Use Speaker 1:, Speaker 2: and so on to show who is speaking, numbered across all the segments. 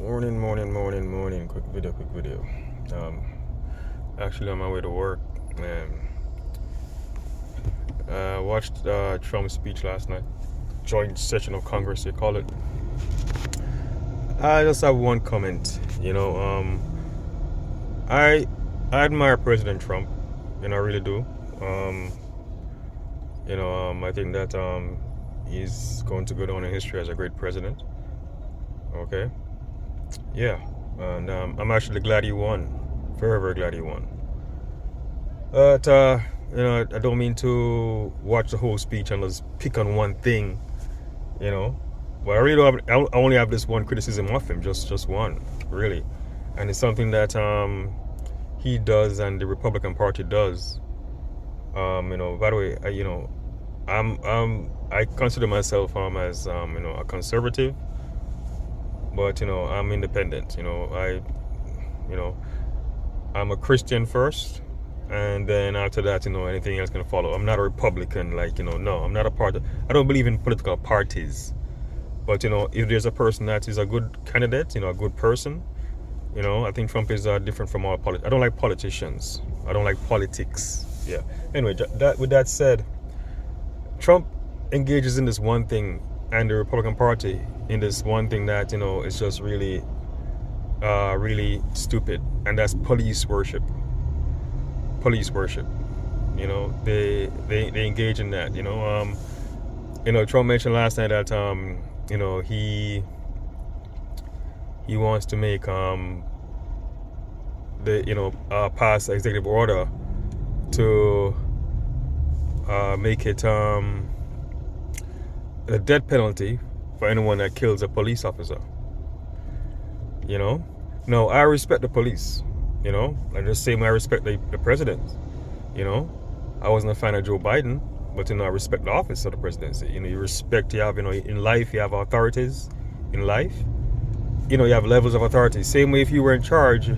Speaker 1: Morning. Quick video. Um, Actually on my way to work, and watched Trump's speech last night. Joint session of Congress, they call it. I just have one comment. I admire President Trump, and I really do. I think that he's going to go down in history as a great president. Okay, yeah, and I'm actually glad he won. Very, very glad he won. But I don't mean to watch the whole speech and just pick on one thing. You know, but I really don't have. I only have this one criticism of him, just one, really, and it's something that he does and the Republican Party does. By the way, I consider myself as a conservative, but I'm independent. I'm a Christian first, and then after that, anything else can follow. I'm not a Republican, no, I'm not a part of, I don't believe in political parties. But if there's a person that is a good candidate, a good person, I think Trump is different from all politics. I don't like politicians. I don't like politics. Yeah. Anyway, with that said, Trump engages in this one thing, and the Republican Party in this one thing that is just really really stupid, and that's police worship. They engage in that. Trump mentioned last night that he wants to make pass executive order to make it a death penalty for anyone that kills a police officer. No, I respect the police. Like the same way I respect the president. I wasn't a fan of Joe Biden, but I respect the office of the presidency. You respect, you have, in life you have authorities. In life, you have levels of authority. Same way if you were in charge,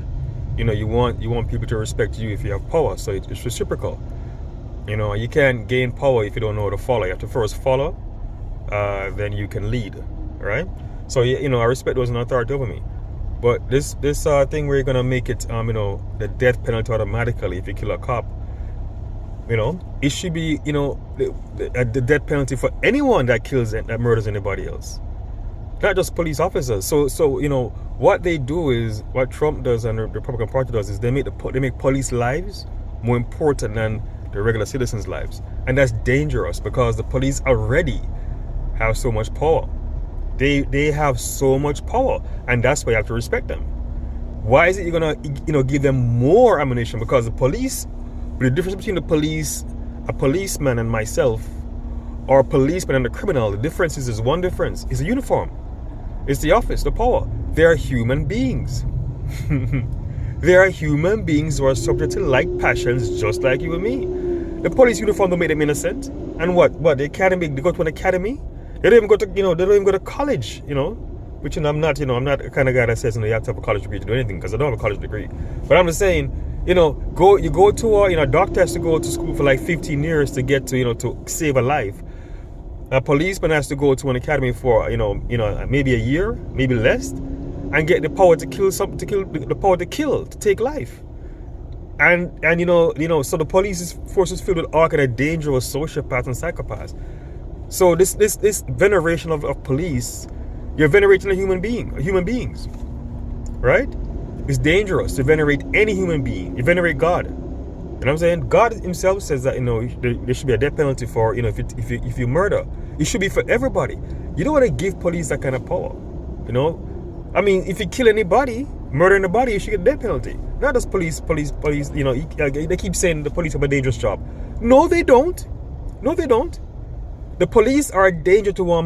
Speaker 1: you want people to respect you if you have power. So it's reciprocal. You can't gain power if you don't know how to follow. You have to first follow, then you can lead, right? So I respect those in authority over me. But this thing where you're gonna make it the death penalty automatically if you kill a cop, it should be the death penalty for anyone that kills and that murders anybody else, not just police officers. So what they do is, what Trump does and the Republican Party does, is they make police lives more important than the regular citizens' lives, and that's dangerous because the police already have so much power. They have so much power, and that's why you have to respect them. Why is it you're gonna give them more ammunition? Because the police, the difference between a policeman and myself, or a policeman and a criminal, the difference is one difference. It's a uniform. It's the office, the power. They are human beings. They are human beings who are subject to like passions just like you and me. The police uniform don't make them innocent. And what? They go to an academy? They don't even go to they don't even go to college, which I'm not the kind of guy that says you have to have a college degree to do anything, because I don't have a college degree. But I'm just saying, you go to a doctor has to go to school for like 15 years to get to to save a life. A policeman has to go to an academy for maybe a year, maybe less, and get the power to kill the power to kill, to take life. And so the police force is filled with all kind of dangerous sociopaths and psychopaths. So this veneration of police, you're venerating human beings, right? It's dangerous to venerate any human being. You venerate God. You know what I'm saying? God himself says that there should be a death penalty for if you murder. It should be for everybody. You don't want to give police that kind of power. I mean, if you kill anybody, murder anybody, you should get a death penalty. Not just police. They keep saying the police have a dangerous job. No, they don't. The police are a danger to our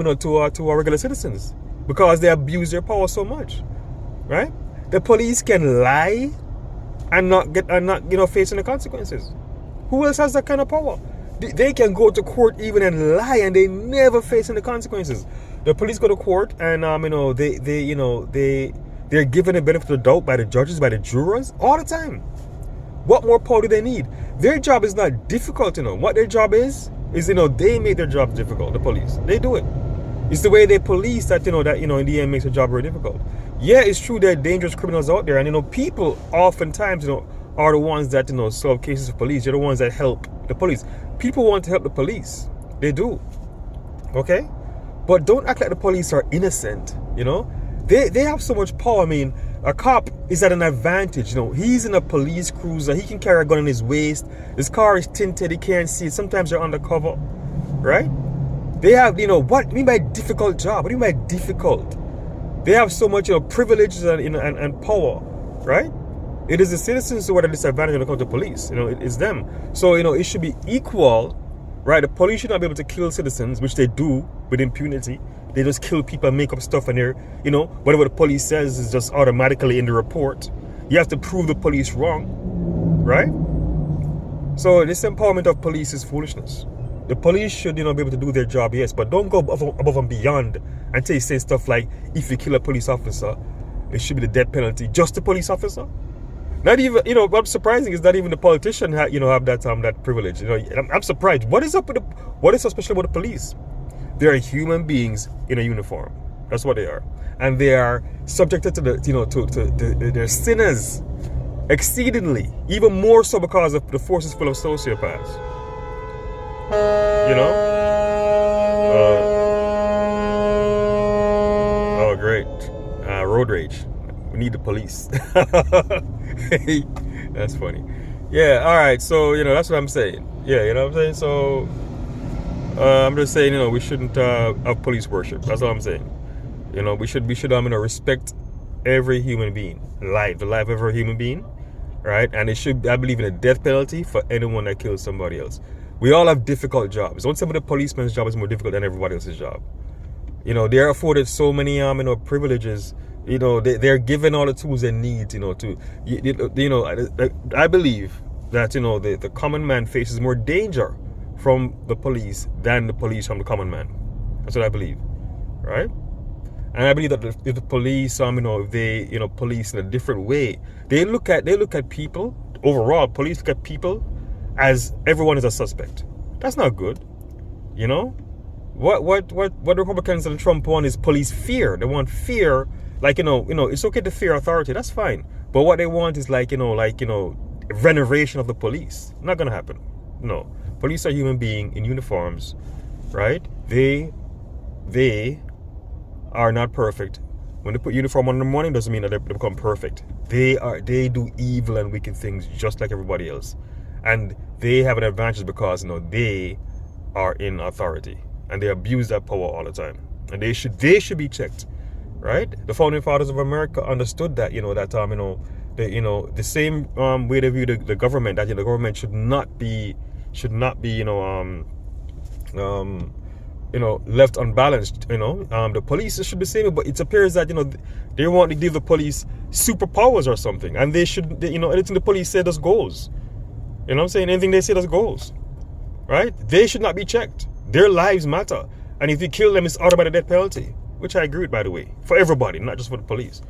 Speaker 1: regular citizens because they abuse their power so much, right? The police can lie and not facing the consequences. Who else has that kind of power? They can go to court even and lie, and they never facing the consequences. The police go to court and they're given the benefit of the doubt by the judges, by the jurors all the time. What more power do they need? Their job is not difficult. What their job is they make their job difficult. The police, they do it. It's the way they police that, in the end makes the job very difficult. Yeah, it's true there are dangerous criminals out there, and people oftentimes, are the ones that, solve cases for police. They're the ones that help the police. People want to help the police. They do. Okay? But don't act like the police are innocent, They have so much power. I mean, a cop is at an advantage, He's in a police cruiser. He can carry a gun in his waist. His car is tinted. He can't see it. Sometimes they're undercover, right? They have, what do you mean by difficult job? What do you mean by difficult? They have so much, privileges and power, right? It is the citizens who are at a disadvantage when it comes to police. It's them. So, it should be equal, right? The police should not be able to kill citizens, which they do with impunity. They just kill people and make up stuff, and they're, whatever the police says is just automatically in the report. You have to prove the police wrong, right? So this empowerment of police is foolishness. The police should, be able to do their job, yes, but don't go above and beyond until you say stuff like, if you kill a police officer, it should be the death penalty. Just the police officer? Not even, what's surprising is not even the politician have that privilege. I'm surprised. What is so special about the police? They are human beings in a uniform. That's what they are, and they are subjected to they're sinners, exceedingly, even more so because of the force is full of sociopaths. Oh, great. Road rage. We need the police. That's funny. Yeah, all right. So, that's what I'm saying. Yeah, you know what I'm saying? So, I'm just saying, we shouldn't have police worship. That's all I'm saying. We should respect every human being. The life of every human being. Right? And I believe in a death penalty for anyone that kills somebody else. We all have difficult jobs. Don't say the policeman's job is more difficult than everybody else's job. They're afforded so many privileges. They're given all the tools they need, I believe that, the common man faces more danger from the police than the police from the common man. That's what I believe, right? And I believe that if the police, if they, police in a different way, they look at people overall. Police look at people as everyone is a suspect. That's not good, What Republicans and Trump want is police fear. They want fear, it's okay to fear authority. That's fine, but what they want is veneration of the police. Not gonna happen. No, police are human beings in uniforms, right? They are not perfect. When they put uniform on in the morning, doesn't mean that they become perfect. They do evil and wicked things just like everybody else, and they have an advantage because they are in authority and they abuse that power all the time, and they should be checked, right? The founding fathers of America understood that the same way they view the government, that the government should not be left unbalanced. The police should be the same, but it appears that they want to give the police superpowers or something, and anything the police say just goes. I'm saying? Anything they say just goes, right? They should not be checked. Their lives matter, and if you kill them, it's automatic death penalty, which I agree with, by the way, for everybody, not just for the police,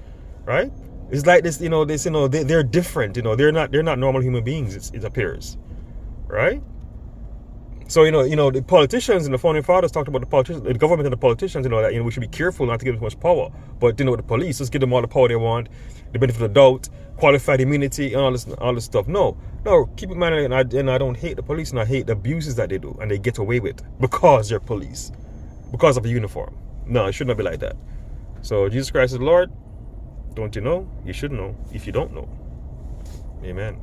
Speaker 1: right? It's like this, they're different. They're not normal human beings. It appears, right? So, the politicians and the founding fathers talked about the government and the politicians, that, we should be careful not to give them too much power. But, the police, just give them all the power they want, the benefit of the doubt, qualified immunity, and all this stuff. No, keep in mind, and I don't hate the police, and I hate the abuses that they do, and they get away with because they're police, because of a uniform. No, it should not be like that. So, Jesus Christ is Lord. Don't you know? You should know if you don't know. Amen.